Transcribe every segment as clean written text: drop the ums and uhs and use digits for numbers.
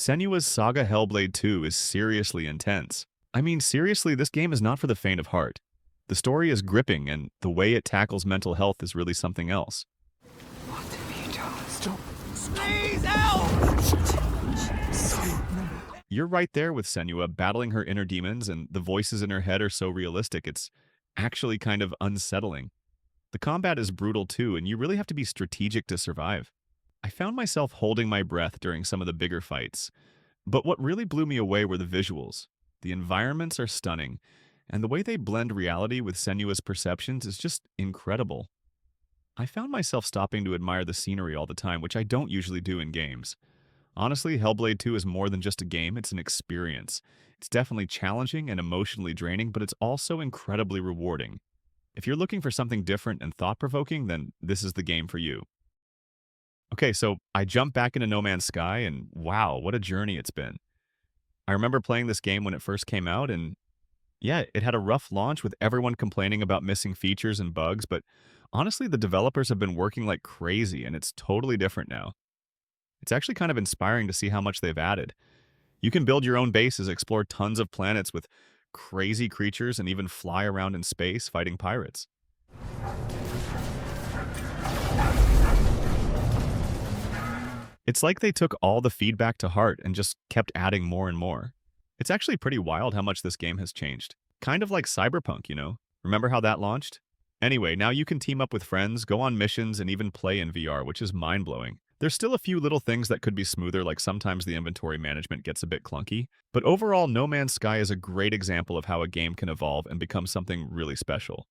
Senua's Saga Hellblade 2 is seriously intense. I mean, seriously, this game is not for the faint of heart. The story is gripping, and the way it tackles mental health is really something else. What have you done? Stop. Please help! You're right there with Senua, battling her inner demons, and the voices in her head are so realistic, it's actually kind of unsettling. The combat is brutal too, and you really have to be strategic to survive. I found myself holding my breath during some of the bigger fights. But what really blew me away were the visuals. The environments are stunning, and the way they blend reality with Senua's perceptions is just incredible. I found myself stopping to admire the scenery all the time, which I don't usually do in games. Honestly, Hellblade 2 is more than just a game, it's an experience. It's definitely challenging and emotionally draining, but it's also incredibly rewarding. If you're looking for something different and thought-provoking, then this is the game for you. Okay, so I jumped back into No Man's Sky, and wow, what a journey it's been. I remember playing this game when it first came out, and yeah, it had a rough launch with everyone complaining about missing features and bugs, but honestly, the developers have been working like crazy, and it's totally different now. It's actually kind of inspiring to see how much they've added. You can build your own bases, explore tons of planets with crazy creatures, and even fly around in space fighting pirates. It's like they took all the feedback to heart and just kept adding more and more. It's actually pretty wild how much this game has changed. Kind of like Cyberpunk, you know? Remember how that launched? Anyway, now you can team up with friends, go on missions, and even play in VR, which is mind-blowing. There's still a few little things that could be smoother, like sometimes the inventory management gets a bit clunky, but overall, No Man's Sky is a great example of how a game can evolve and become something really special.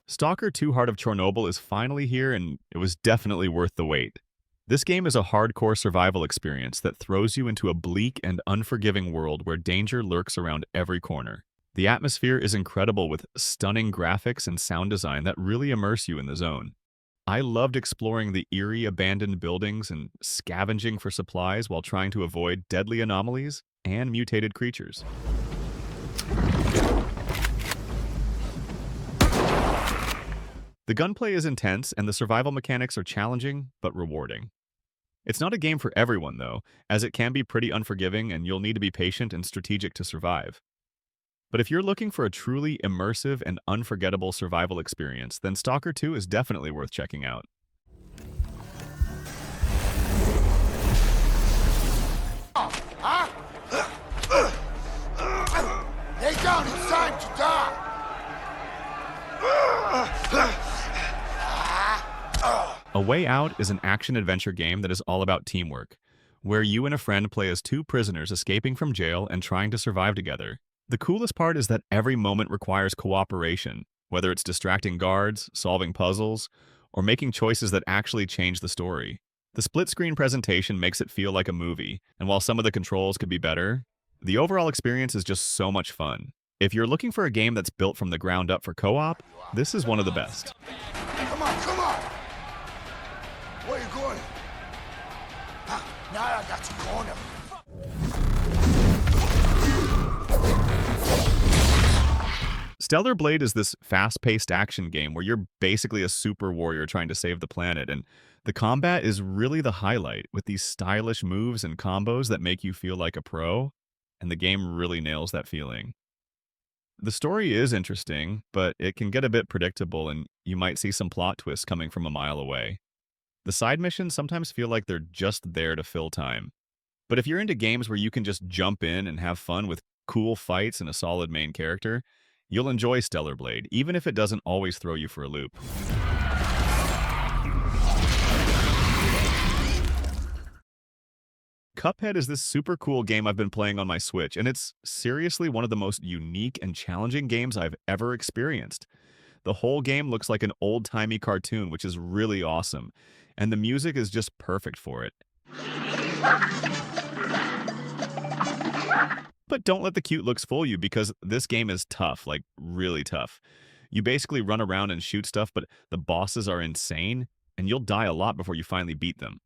Stalker 2 Heart of Chernobyl is finally here, and it was definitely worth the wait. This game is a hardcore survival experience that throws you into a bleak and unforgiving world where danger lurks around every corner. The atmosphere is incredible with stunning graphics and sound design that really immerse you in the zone. I loved exploring the eerie abandoned buildings and scavenging for supplies while trying to avoid deadly anomalies and mutated creatures. The gunplay is intense, and the survival mechanics are challenging, but rewarding. It's not a game for everyone, though, as it can be pretty unforgiving and you'll need to be patient and strategic to survive. But if you're looking for a truly immersive and unforgettable survival experience, then Stalker 2 is definitely worth checking out. Huh? Lay down, it's time to die! A Way Out is an action-adventure game that is all about teamwork, where you and a friend play as two prisoners escaping from jail and trying to survive together. The coolest part is that every moment requires cooperation, whether it's distracting guards, solving puzzles, or making choices that actually change the story. The split-screen presentation makes it feel like a movie, and while some of the controls could be better, the overall experience is just so much fun. If you're looking for a game that's built from the ground up for co-op, this is one of the best. Come on, come on! Where you going? Now I got you cornered. Stellar Blade is this fast-paced action game where you're basically a super warrior trying to save the planet, and the combat is really the highlight, with these stylish moves and combos that make you feel like a pro, and the game really nails that feeling. The story is interesting, but it can get a bit predictable, and you might see some plot twists coming from a mile away. The side missions sometimes feel like they're just there to fill time. But if you're into games where you can just jump in and have fun with cool fights and a solid main character, you'll enjoy Stellar Blade, even if it doesn't always throw you for a loop. Cuphead is this super cool game I've been playing on my Switch, and it's seriously one of the most unique and challenging games I've ever experienced. The whole game looks like an old-timey cartoon, which is really awesome, and the music is just perfect for it. But don't let the cute looks fool you, because this game is tough, like really tough. You basically run around and shoot stuff, but the bosses are insane, and you'll die a lot before you finally beat them.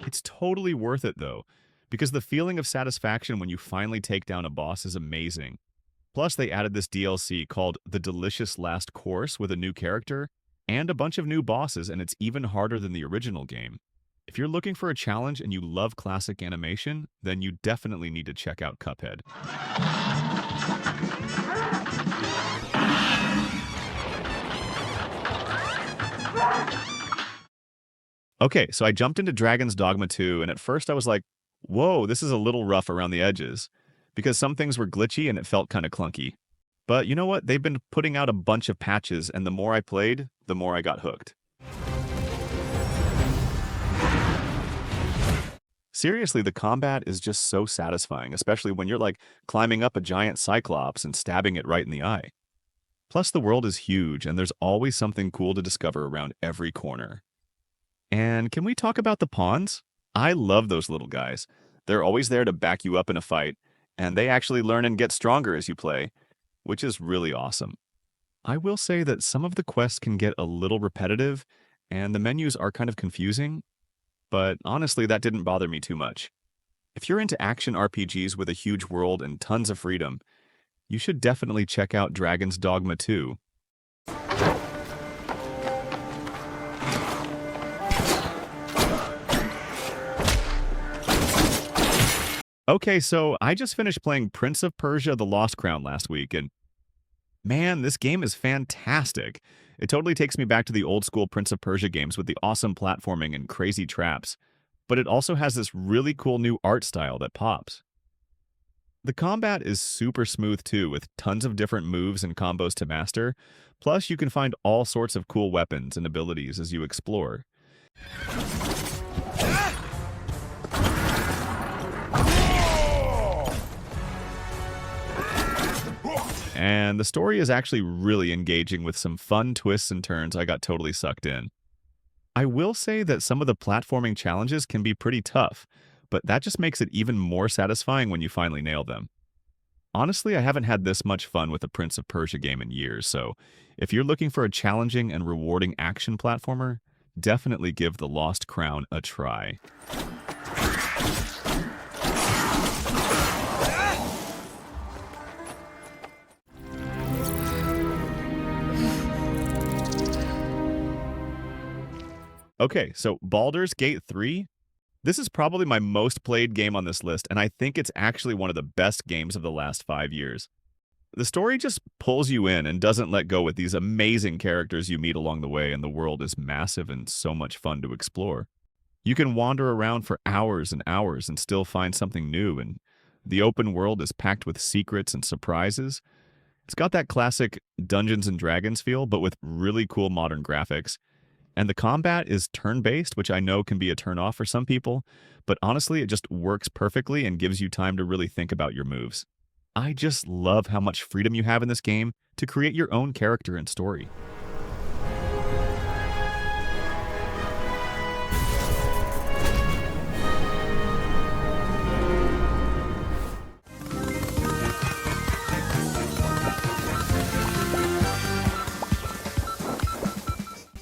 It's totally worth it, though, because the feeling of satisfaction when you finally take down a boss is amazing. Plus, they added this DLC called The Delicious Last Course with a new character and a bunch of new bosses, and it's even harder than the original game. If you're looking for a challenge and you love classic animation, then you definitely need to check out Cuphead. Okay, so I jumped into Dragon's Dogma 2, and at first I was like, whoa, this is a little rough around the edges, because some things were glitchy and it felt kind of clunky. But you know what? They've been putting out a bunch of patches, and the more I played, the more I got hooked. Seriously, the combat is just so satisfying, especially when you're like climbing up a giant cyclops and stabbing it right in the eye. Plus, the world is huge, and there's always something cool to discover around every corner. And can we talk about the pawns? I love those little guys. They're always there to back you up in a fight, and they actually learn and get stronger as you play, which is really awesome. I will say that some of the quests can get a little repetitive, and the menus are kind of confusing, but honestly, that didn't bother me too much. If you're into action RPGs with a huge world and tons of freedom, you should definitely check out Dragon's Dogma 2. Okay, so I just finished playing Prince of Persia: The Lost Crown last week, and man, this game is fantastic. It totally takes me back to the old school Prince of Persia games with the awesome platforming and crazy traps, but it also has this really cool new art style that pops. The combat is super smooth too, with tons of different moves and combos to master, plus you can find all sorts of cool weapons and abilities as you explore. And the story is actually really engaging with some fun twists and turns. I got totally sucked in. I will say that some of the platforming challenges can be pretty tough, but that just makes it even more satisfying when you finally nail them. Honestly, I haven't had this much fun with a Prince of Persia game in years, so if you're looking for a challenging and rewarding action platformer, definitely give The Lost Crown a try. Okay, so Baldur's Gate 3, this is probably my most played game on this list, and I think it's actually one of the best games of the last 5 years. The story just pulls you in and doesn't let go with these amazing characters you meet along the way, and the world is massive and so much fun to explore. You can wander around for hours and hours and still find something new, and the open world is packed with secrets and surprises. It's got that classic Dungeons and Dragons feel, but with really cool modern graphics. And the combat is turn-based, which I know can be a turn-off for some people, but honestly, it just works perfectly and gives you time to really think about your moves. I just love how much freedom you have in this game to create your own character and story.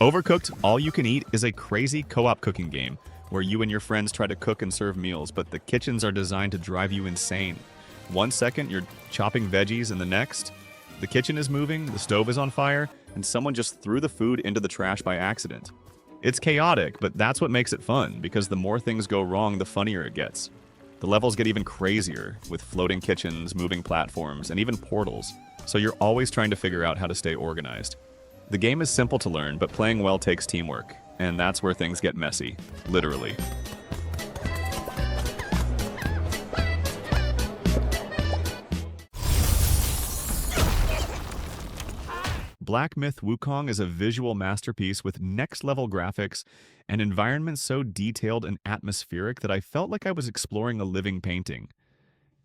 Overcooked All You Can Eat is a crazy co-op cooking game where you and your friends try to cook and serve meals, but the kitchens are designed to drive you insane. 1 second, you're chopping veggies, and the next, the kitchen is moving, the stove is on fire, and someone just threw the food into the trash by accident. It's chaotic, but that's what makes it fun, because the more things go wrong, the funnier it gets. The levels get even crazier, with floating kitchens, moving platforms, and even portals, so you're always trying to figure out how to stay organized. The game is simple to learn, but playing well takes teamwork, and that's where things get messy, literally. Black Myth Wukong is a visual masterpiece with next-level graphics and environments so detailed and atmospheric that I felt like I was exploring a living painting.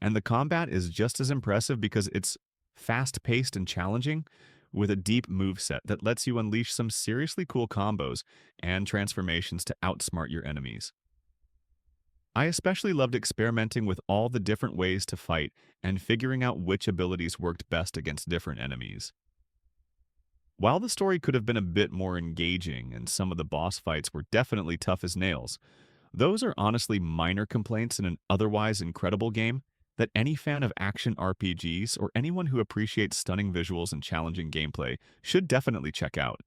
And the combat is just as impressive because it's fast-paced and challenging, with a deep moveset that lets you unleash some seriously cool combos and transformations to outsmart your enemies. I especially loved experimenting with all the different ways to fight and figuring out which abilities worked best against different enemies. While the story could have been a bit more engaging and some of the boss fights were definitely tough as nails, those are honestly minor complaints in an otherwise incredible game, that any fan of action RPGs or anyone who appreciates stunning visuals and challenging gameplay should definitely check out.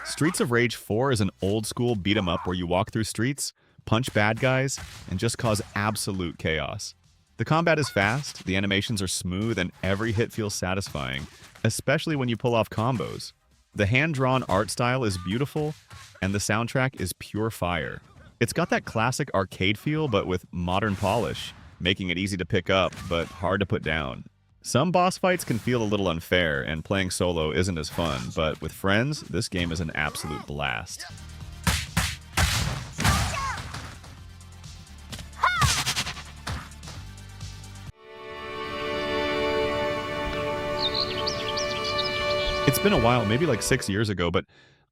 Streets of Rage 4 is an old-school beat-em-up where you walk through streets, punch bad guys, and just cause absolute chaos. The combat is fast, the animations are smooth, and every hit feels satisfying, especially when you pull off combos. The hand-drawn art style is beautiful, and the soundtrack is pure fire. It's got that classic arcade feel, but with modern polish, making it easy to pick up, but hard to put down. Some boss fights can feel a little unfair, and playing solo isn't as fun, but with friends, this game is an absolute blast. It's been a while, maybe like 6 years ago, but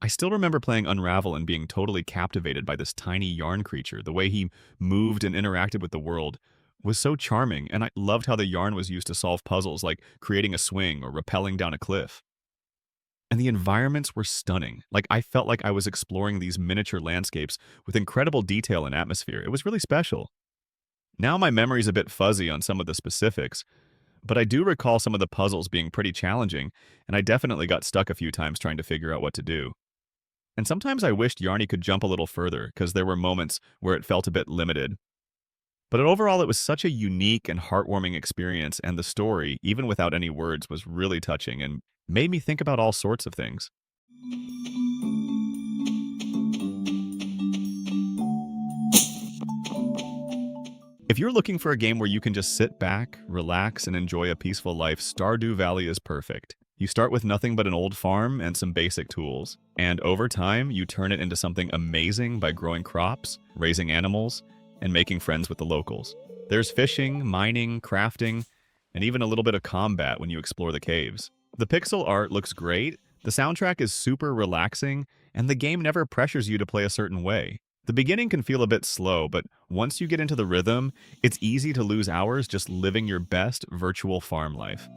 I still remember playing Unravel and being totally captivated by this tiny yarn creature. The way he moved and interacted with the world was so charming, and I loved how the yarn was used to solve puzzles like creating a swing or rappelling down a cliff. And the environments were stunning. Like, I felt like I was exploring these miniature landscapes with incredible detail and atmosphere. It was really special. Now my memory's a bit fuzzy on some of the specifics, but I do recall some of the puzzles being pretty challenging, and I definitely got stuck a few times trying to figure out what to do. And sometimes I wished Yarny could jump a little further, because there were moments where it felt a bit limited. But overall, it was such a unique and heartwarming experience, and the story, even without any words, was really touching and made me think about all sorts of things. If you're looking for a game where you can just sit back, relax, and enjoy a peaceful life, Stardew Valley is perfect. You start with nothing but an old farm and some basic tools, and over time, you turn it into something amazing by growing crops, raising animals, and making friends with the locals. There's fishing, mining, crafting, and even a little bit of combat when you explore the caves. The pixel art looks great, the soundtrack is super relaxing, and the game never pressures you to play a certain way. The beginning can feel a bit slow, but once you get into the rhythm, it's easy to lose hours just living your best virtual farm life.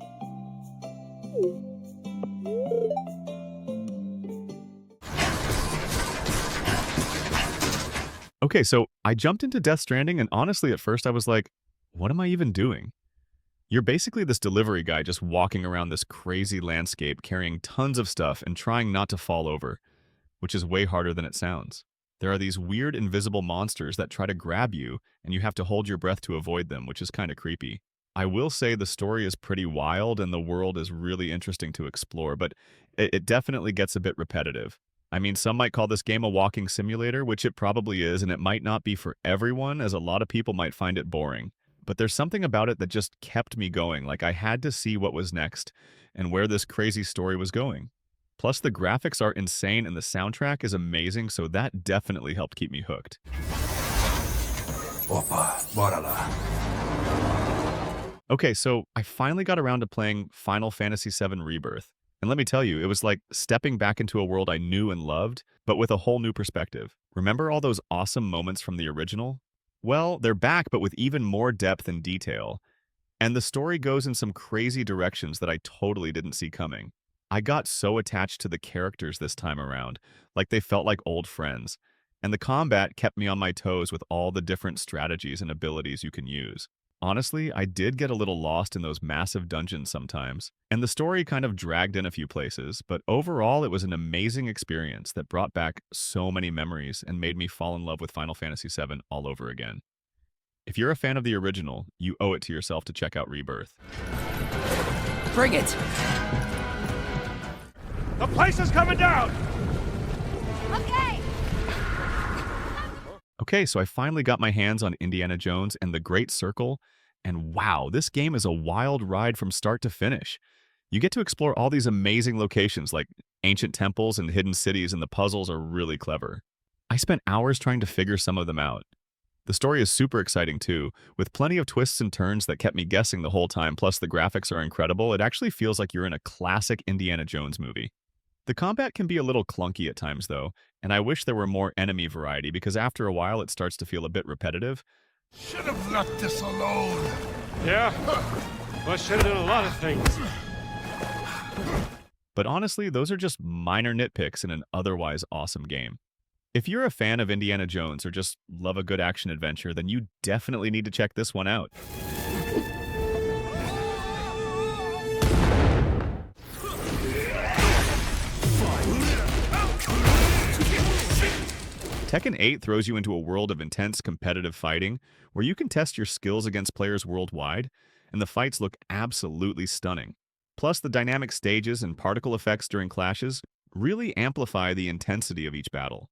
Okay, so I jumped into Death Stranding, and honestly, at first I was like, what am I even doing? You're basically this delivery guy just walking around this crazy landscape, carrying tons of stuff and trying not to fall over, which is way harder than it sounds. There are these weird invisible monsters that try to grab you, and you have to hold your breath to avoid them, which is kind of creepy. I will say the story is pretty wild, and the world is really interesting to explore, but it definitely gets a bit repetitive. I mean, some might call this game a walking simulator, which it probably is, and it might not be for everyone, as a lot of people might find it boring. But there's something about it that just kept me going, like I had to see what was next and where this crazy story was going. Plus, the graphics are insane and the soundtrack is amazing, so that definitely helped keep me hooked. Okay, so I finally got around to playing Final Fantasy VII Rebirth. And let me tell you, it was like stepping back into a world I knew and loved, but with a whole new perspective. Remember all those awesome moments from the original? Well, they're back, but with even more depth and detail. And the story goes in some crazy directions that I totally didn't see coming. I got so attached to the characters this time around, like they felt like old friends. And the combat kept me on my toes with all the different strategies and abilities you can use. Honestly, I did get a little lost in those massive dungeons sometimes, and the story kind of dragged in a few places, but overall it was an amazing experience that brought back so many memories and made me fall in love with Final Fantasy VII all over again. If you're a fan of the original, you owe it to yourself to check out Rebirth. Bring it! The place is coming down! Okay! Okay, so I finally got my hands on Indiana Jones and the Great Circle, and wow, this game is a wild ride from start to finish. You get to explore all these amazing locations like ancient temples and hidden cities, and the puzzles are really clever. I spent hours trying to figure some of them out. The story is super exciting too, with plenty of twists and turns that kept me guessing the whole time, plus the graphics are incredible. It actually feels like you're in a classic Indiana Jones movie. The combat can be a little clunky at times though, And I wish there were more enemy variety because after a while it starts to feel a bit repetitive. Should have left this alone. Yeah? Well, should have done a lot of things. But honestly, those are just minor nitpicks in an otherwise awesome game. If you're a fan of Indiana Jones or just love a good action adventure, then you definitely need to check this one out. Tekken 8 throws you into a world of intense competitive fighting where you can test your skills against players worldwide, and the fights look absolutely stunning. Plus, the dynamic stages and particle effects during clashes really amplify the intensity of each battle.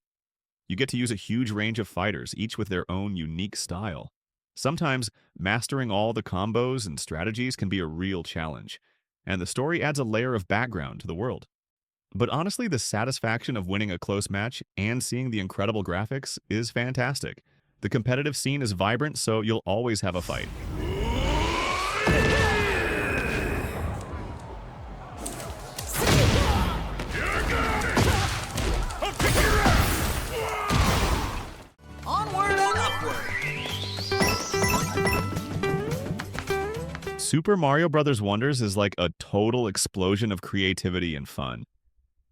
You get to use a huge range of fighters, each with their own unique style. Sometimes, mastering all the combos and strategies can be a real challenge, and the story adds a layer of background to the world. But honestly, the satisfaction of winning a close match and seeing the incredible graphics is fantastic. The competitive scene is vibrant, so you'll always have a fight. Onward and upward. Super Mario Bros. Wonders is like a total explosion of creativity and fun.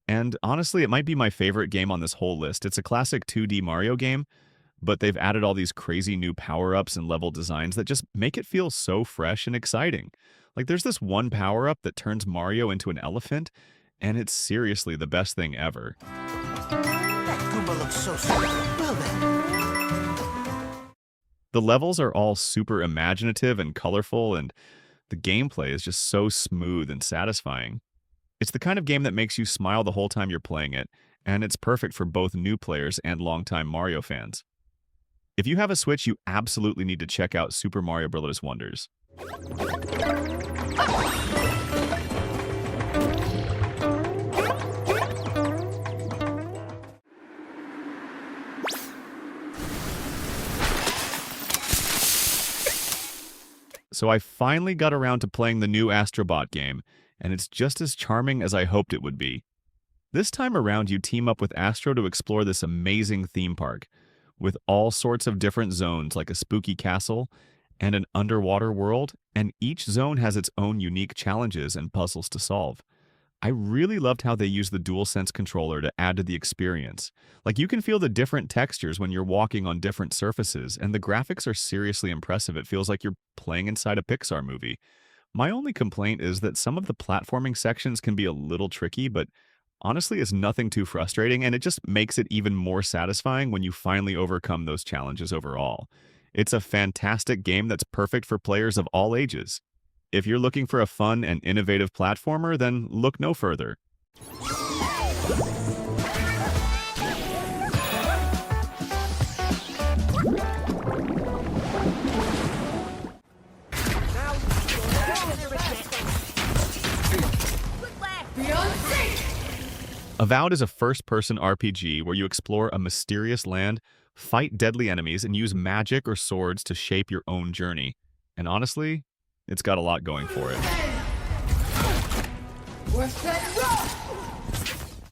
And honestly, it might be my favorite game on this whole list. It's a classic 2D Mario game, but they've added all these crazy new power-ups and level designs that just make it feel so fresh and exciting. Like there's this one power-up that turns Mario into an elephant, and it's seriously the best thing ever. That Goomba looks so sweet. Well then. The levels are all super imaginative and colorful, and the gameplay is just so smooth and satisfying. It's the kind of game that makes you smile the whole time you're playing it, and it's perfect for both new players and longtime Mario fans. If you have a Switch, you absolutely need to check out Super Mario Bros. Wonders. So I finally got around to playing the new Astro Bot game, and it's just as charming as I hoped it would be. This time around, you team up with Astro to explore this amazing theme park, with all sorts of different zones like a spooky castle and an underwater world, and each zone has its own unique challenges and puzzles to solve. I really loved how they used the DualSense controller to add to the experience. Like you can feel the different textures when you're walking on different surfaces, and the graphics are seriously impressive. It feels like you're playing inside a Pixar movie. My only complaint is that some of the platforming sections can be a little tricky, but honestly it's nothing too frustrating, and it just makes it even more satisfying when you finally overcome those challenges overall. It's a fantastic game that's perfect for players of all ages. If you're looking for a fun and innovative platformer, then look no further. Avowed is a first-person RPG where you explore a mysterious land, fight deadly enemies, and use magic or swords to shape your own journey. And honestly, it's got a lot going for it.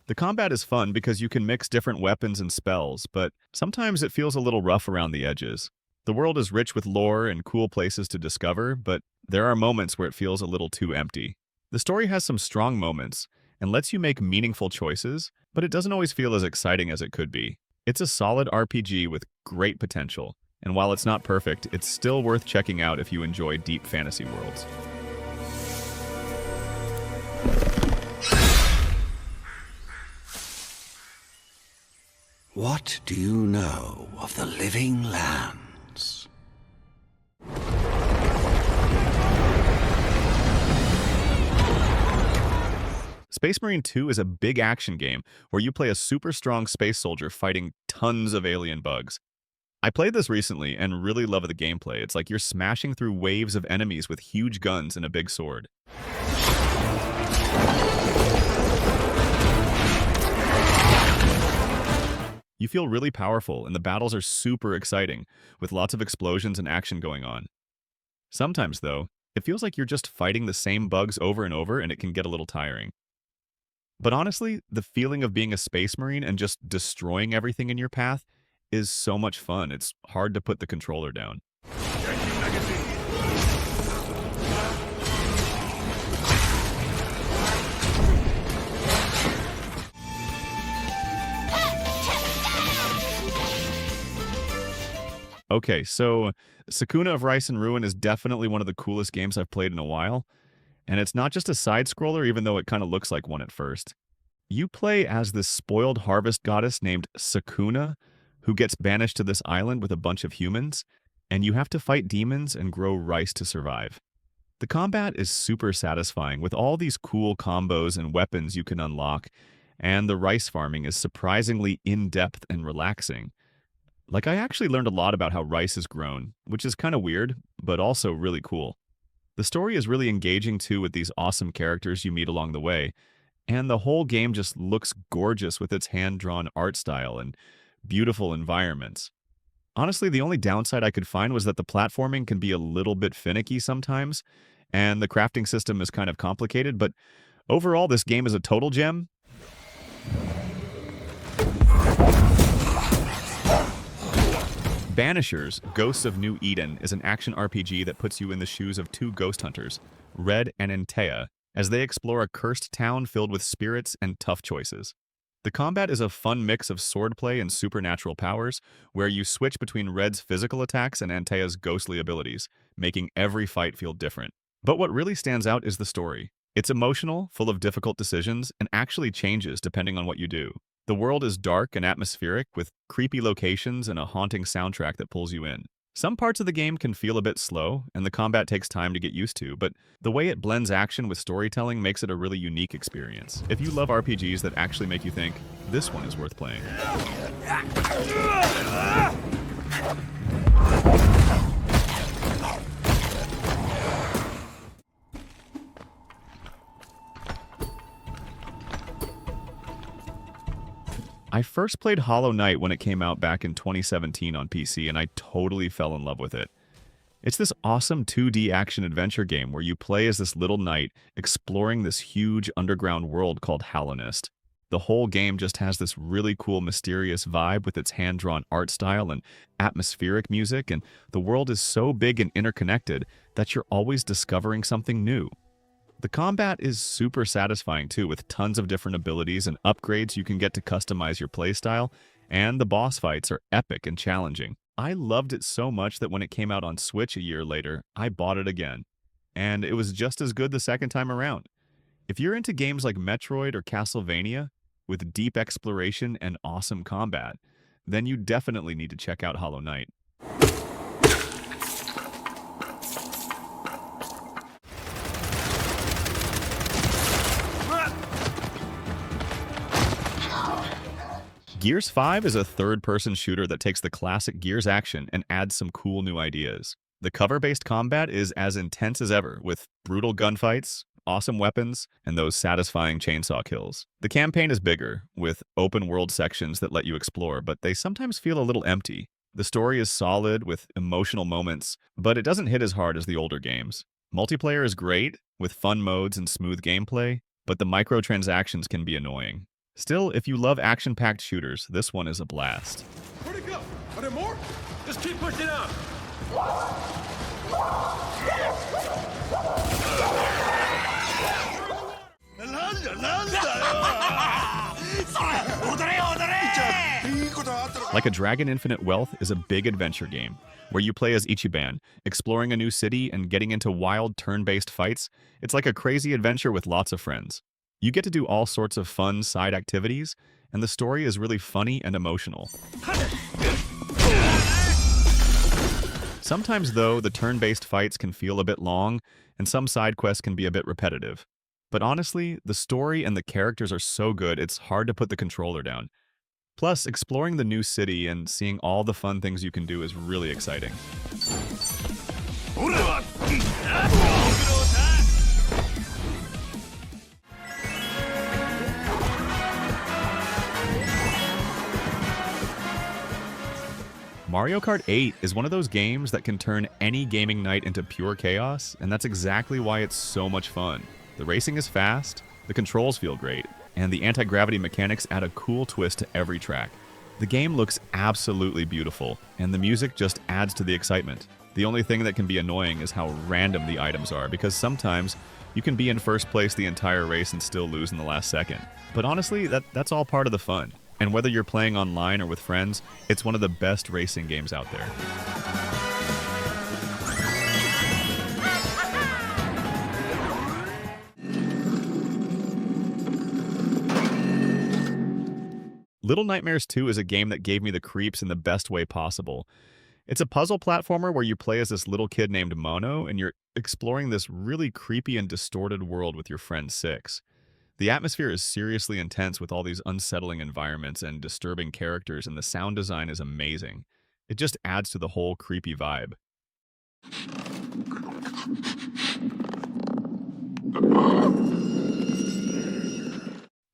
The combat is fun because you can mix different weapons and spells, but sometimes it feels a little rough around the edges. The world is rich with lore and cool places to discover, but there are moments where it feels a little too empty. The story has some strong moments and lets you make meaningful choices, but it doesn't always feel as exciting as it could be. It's a solid RPG with great potential, and while it's not perfect, it's still worth checking out if you enjoy deep fantasy worlds. What do you know of the living lands? Space Marine 2 is a big action game where you play a super strong space soldier fighting tons of alien bugs. I played this recently and really love the gameplay. It's like you're smashing through waves of enemies with huge guns and a big sword. You feel really powerful, and the battles are super exciting, with lots of explosions and action going on. Sometimes, though, it feels like you're just fighting the same bugs over and over, and it can get a little tiring. But honestly, the feeling of being a space marine and just destroying everything in your path is so much fun. It's hard to put the controller down. Okay, so Sakuna of Rice and Ruin is definitely one of the coolest games I've played in a while. And it's not just a side-scroller, even though it kind of looks like one at first. You play as this spoiled harvest goddess named Sakuna, who gets banished to this island with a bunch of humans, and you have to fight demons and grow rice to survive. The combat is super satisfying, with all these cool combos and weapons you can unlock, and the rice farming is surprisingly in-depth and relaxing. Like, I actually learned a lot about how rice is grown, which is kind of weird, but also really cool. The story is really engaging too, with these awesome characters you meet along the way, and the whole game just looks gorgeous with its hand-drawn art style and beautiful environments. Honestly, the only downside I could find was that the platforming can be a little bit finicky sometimes, and the crafting system is kind of complicated, but overall this game is a total gem. Banishers, Ghosts of New Eden is an action RPG that puts you in the shoes of two ghost hunters, Red and Antea, as they explore a cursed town filled with spirits and tough choices. The combat is a fun mix of swordplay and supernatural powers, where you switch between Red's physical attacks and Antea's ghostly abilities, making every fight feel different. But what really stands out is the story. It's emotional, full of difficult decisions, and actually changes depending on what you do. The world is dark and atmospheric, with creepy locations and a haunting soundtrack that pulls you in. Some parts of the game can feel a bit slow, and the combat takes time to get used to, but the way it blends action with storytelling makes it a really unique experience. If you love RPGs that actually make you think, this one is worth playing. I first played Hollow Knight when it came out back in 2017 on PC, and I totally fell in love with it. It's this awesome 2D action-adventure game where you play as this little knight exploring this huge underground world called Hallownest. The whole game just has this really cool, mysterious vibe with its hand-drawn art style and atmospheric music, and the world is so big and interconnected that you're always discovering something new. The combat is super satisfying too, with tons of different abilities and upgrades you can get to customize your playstyle, and the boss fights are epic and challenging. I loved it so much that when it came out on Switch a year later, I bought it again. And it was just as good the second time around. If you're into games like Metroid or Castlevania, with deep exploration and awesome combat, then you definitely need to check out Hollow Knight. Gears 5 is a third-person shooter that takes the classic Gears action and adds some cool new ideas. The cover-based combat is as intense as ever, with brutal gunfights, awesome weapons, and those satisfying chainsaw kills. The campaign is bigger, with open-world sections that let you explore, but they sometimes feel a little empty. The story is solid, with emotional moments, but it doesn't hit as hard as the older games. Multiplayer is great, with fun modes and smooth gameplay, but the microtransactions can be annoying. Still, if you love action-packed shooters, this one is a blast. Where'd it go? Are there more? Just keep pushing on. Like a Dragon Infinite Wealth is a big adventure game, where you play as Ichiban, exploring a new city and getting into wild turn-based fights. It's like a crazy adventure with lots of friends. You get to do all sorts of fun side activities, and the story is really funny and emotional. Sometimes, though, the turn-based fights can feel a bit long, and some side quests can be a bit repetitive. But honestly, the story and the characters are so good, it's hard to put the controller down. Plus, exploring the new city and seeing all the fun things you can do is really exciting. Mario Kart 8 is one of those games that can turn any gaming night into pure chaos, and that's exactly why it's so much fun. The racing is fast, the controls feel great, and the anti-gravity mechanics add a cool twist to every track. The game looks absolutely beautiful, and the music just adds to the excitement. The only thing that can be annoying is how random the items are, because sometimes you can be in first place the entire race and still lose in the last second. But honestly, that's all part of the fun. And whether you're playing online or with friends, it's one of the best racing games out there. Little Nightmares 2 is a game that gave me the creeps in the best way possible. It's a puzzle platformer where you play as this little kid named Mono, and you're exploring this really creepy and distorted world with your friend Six. The atmosphere is seriously intense with all these unsettling environments and disturbing characters, and the sound design is amazing. It just adds to the whole creepy vibe.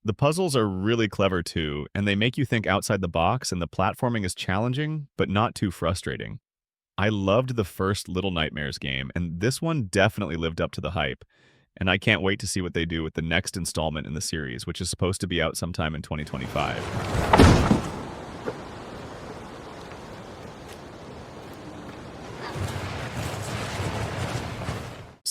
The puzzles are really clever too, and they make you think outside the box, and the platforming is challenging, but not too frustrating. I loved the first Little Nightmares game, and this one definitely lived up to the hype, and I can't wait to see what they do with the next installment in the series, which is supposed to be out sometime in 2025.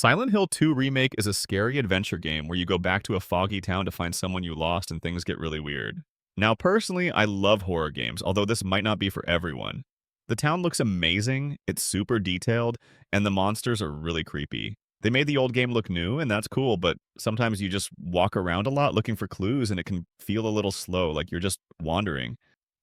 Silent Hill 2 Remake is a scary adventure game where you go back to a foggy town to find someone you lost and things get really weird. Now, personally, I love horror games, although this might not be for everyone. The town looks amazing, it's super detailed, and the monsters are really creepy. They made the old game look new, and that's cool, but sometimes you just walk around a lot looking for clues and it can feel a little slow, like you're just wandering.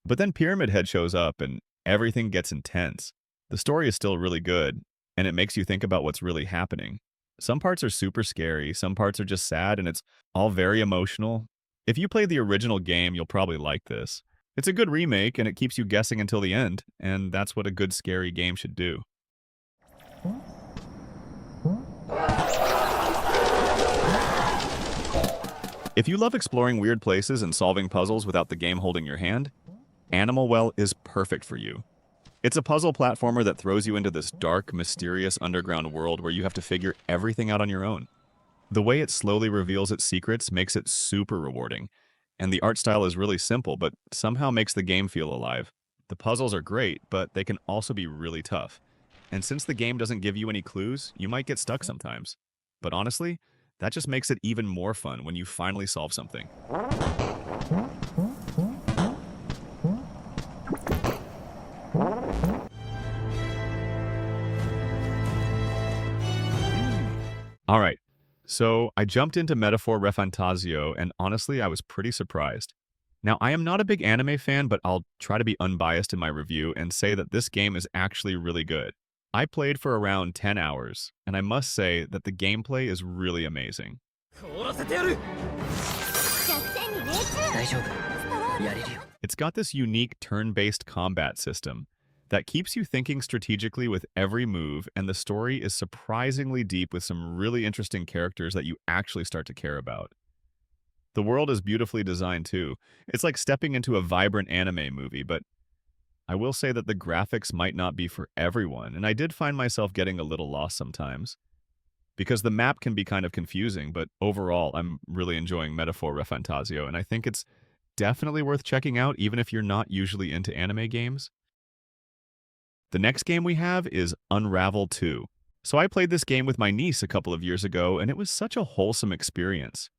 But then Pyramid Head shows up and everything gets intense. The story is still really good, and it makes you think about what's really happening. Some parts are super scary, some parts are just sad, and it's all very emotional. If you play the original game, you'll probably like this. It's a good remake, and it keeps you guessing until the end, and that's what a good scary game should do. If you love exploring weird places and solving puzzles without the game holding your hand, Animal Well is perfect for you. It's a puzzle platformer that throws you into this dark, mysterious underground world where you have to figure everything out on your own. The way it slowly reveals its secrets makes it super rewarding, and the art style is really simple but somehow makes the game feel alive. The puzzles are great, but they can also be really tough. And since the game doesn't give you any clues, you might get stuck sometimes. But honestly, that just makes it even more fun when you finally solve something. Alright, so I jumped into Metaphor Refantazio, and honestly, I was pretty surprised. Now, I am not a big anime fan, but I'll try to be unbiased in my review and say that this game is actually really good. I played for around 10 hours, and I must say that the gameplay is really amazing. It's got this unique turn-based combat system that keeps you thinking strategically with every move, and the story is surprisingly deep with some really interesting characters that you actually start to care about. The world is beautifully designed too. It's like stepping into a vibrant anime movie, but I will say that the graphics might not be for everyone, and I did find myself getting a little lost sometimes. Because the map can be kind of confusing, but overall, I'm really enjoying Metaphor Refantazio, and I think it's definitely worth checking out even if you're not usually into anime games. The next game we have is Unravel 2. So I played this game with my niece a couple of years ago, and it was such a wholesome experience.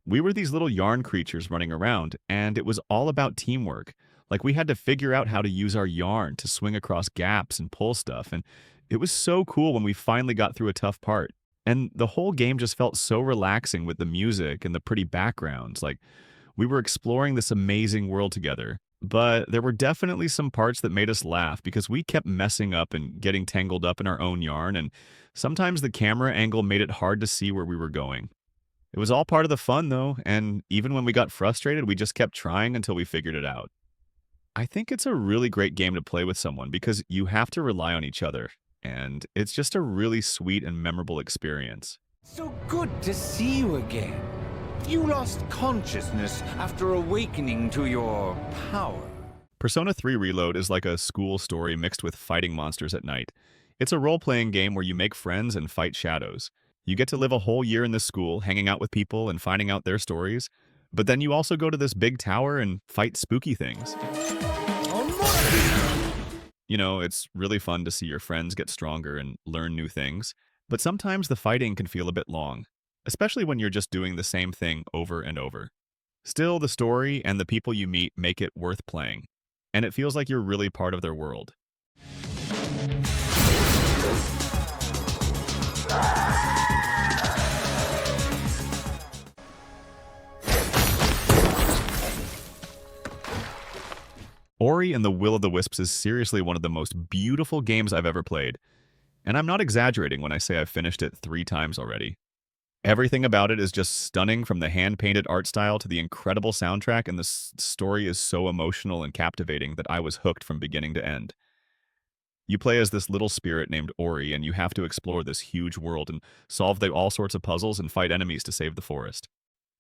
We were these little yarn creatures running around, and it was all about teamwork. Like, we had to figure out how to use our yarn to swing across gaps and pull stuff, and it was so cool when we finally got through a tough part. And the whole game just felt so relaxing with the music and the pretty backgrounds. Like, we were exploring this amazing world together. But there were definitely some parts that made us laugh because we kept messing up and getting tangled up in our own yarn, and sometimes the camera angle made it hard to see where we were going. It was all part of the fun, though, and even when we got frustrated, we just kept trying until we figured it out. I think it's a really great game to play with someone because you have to rely on each other, and it's just a really sweet and memorable experience. So good to see you again. You lost consciousness after awakening to your power. Persona 3 Reload is like a school story mixed with fighting monsters at night. It's a role-playing game where you make friends and fight shadows. You get to live a whole year in this school, hanging out with people and finding out their stories. But then you also go to this big tower and fight spooky things. You know, it's really fun to see your friends get stronger and learn new things, but sometimes the fighting can feel a bit long, especially when you're just doing the same thing over and over. Still, the story and the people you meet make it worth playing, and it feels like you're really part of their world. Ori and the Will of the Wisps is seriously one of the most beautiful games I've ever played, and I'm not exaggerating when I say I've finished it 3 times already. Everything about it is just stunning, from the hand-painted art style to the incredible soundtrack, and the story is so emotional and captivating that I was hooked from beginning to end. You play as this little spirit named Ori, and you have to explore this huge world and solve all sorts of puzzles and fight enemies to save the forest.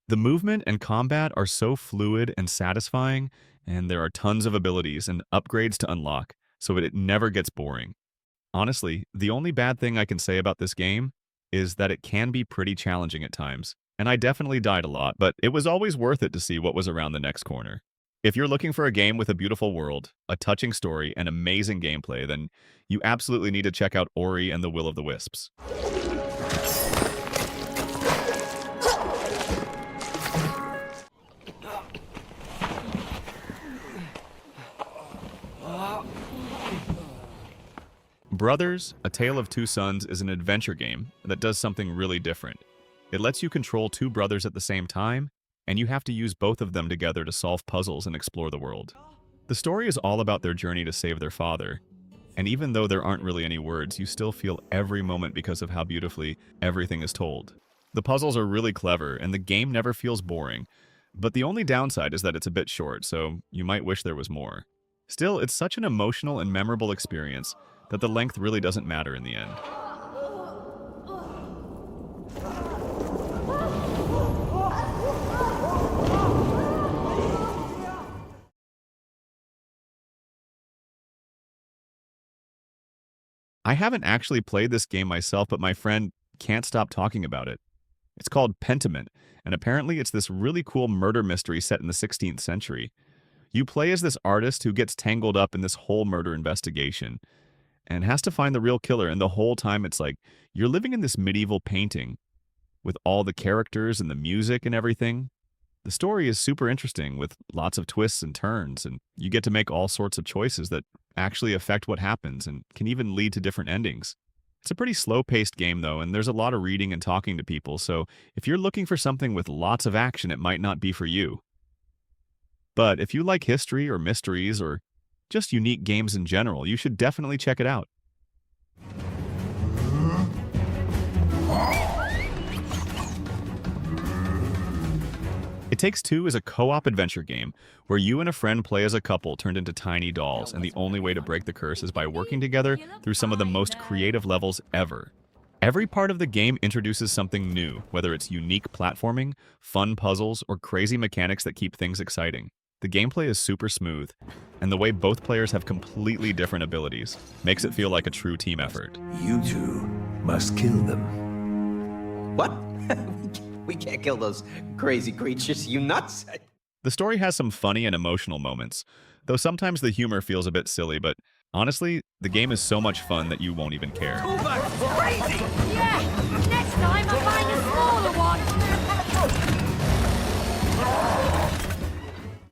The movement and combat are so fluid and satisfying, and there are tons of abilities and upgrades to unlock, so it never gets boring. Honestly, the only bad thing I can say about this game is that it can be pretty challenging at times, and I definitely died a lot, but it was always worth it to see what was around the next corner. If you're looking for a game with a beautiful world, a touching story, and amazing gameplay, then you absolutely need to check out Ori and the Will of the Wisps. Brothers: A Tale of Two Sons is an adventure game that does something really different. It lets you control 2 brothers at the same time, and you have to use both of them together to solve puzzles and explore the world. The story is all about their journey to save their father, and even though there aren't really any words, you still feel every moment because of how beautifully everything is told. The puzzles are really clever, and the game never feels boring, but the only downside is that it's a bit short, so you might wish there was more. Still, it's such an emotional and memorable experience that the length really doesn't matter in the end. I haven't actually played this game myself, but my friend can't stop talking about it. It's called Pentiment, and apparently it's this really cool murder mystery set in the 16th century. You play as this artist who gets tangled up in this whole murder investigation and has to find the real killer, and the whole time it's like you're living in this medieval painting with all the characters and the music and everything. The story is super interesting with lots of twists and turns, and you get to make all sorts of choices that actually affect what happens and can even lead to different endings. It's a pretty slow-paced game, though, and there's a lot of reading and talking to people, so if you're looking for something with lots of action, it might not be for you. But if you like history or mysteries or just unique games in general, you should definitely check it out. It Takes Two is a co-op adventure game where you and a friend play as a couple turned into tiny dolls, and the only way to break the curse is by working together through some of the most creative levels ever. Every part of the game introduces something new, whether it's unique platforming, fun puzzles, or crazy mechanics that keep things exciting. The gameplay is super smooth, and the way both players have completely different abilities makes it feel like a true team effort. You two must kill them. What? We can't kill those crazy creatures, you nuts. The story has some funny and emotional moments, though sometimes the humor feels a bit silly, but honestly, the game is so much fun that you won't even care. Crazy! Yeah!